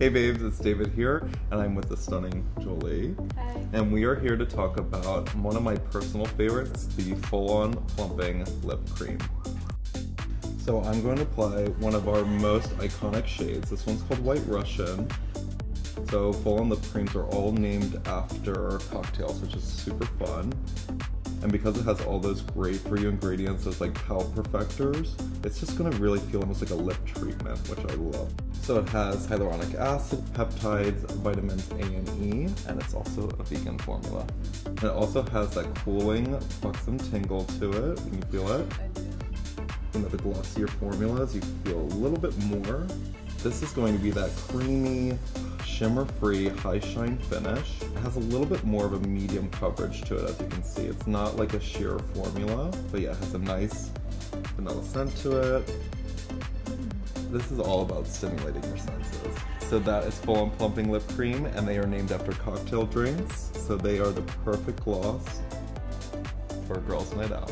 Hey babes, it's David here, and I'm with the stunning Jolie. Hi. And we are here to talk about one of my personal favorites, the Full-On Plumping Lip Cream. So I'm going to apply one of our most iconic shades. This one's called White Russian. So Full-On lip creams are all named after cocktails, which is super fun. And because it has all those great for you ingredients, those like palate perfectors, it's just gonna really feel almost like a lip treatment, which I love. So it has hyaluronic acid, peptides, vitamins A and E, and it's also a vegan formula. And it also has that cooling BUXOM tingle to it. Can you feel it? I do. You know, the glossier formulas, you feel a little bit more. This is going to be that creamy, shimmer-free, high shine finish. It has a little bit more of a medium coverage to it, as you can see. It's not like a sheer formula, but yeah, it has a nice vanilla scent to it. This is all about stimulating your senses. So that is Full-On Plumping Lip Cream, and they are named after cocktail drinks. So they are the perfect gloss for a girls' night out.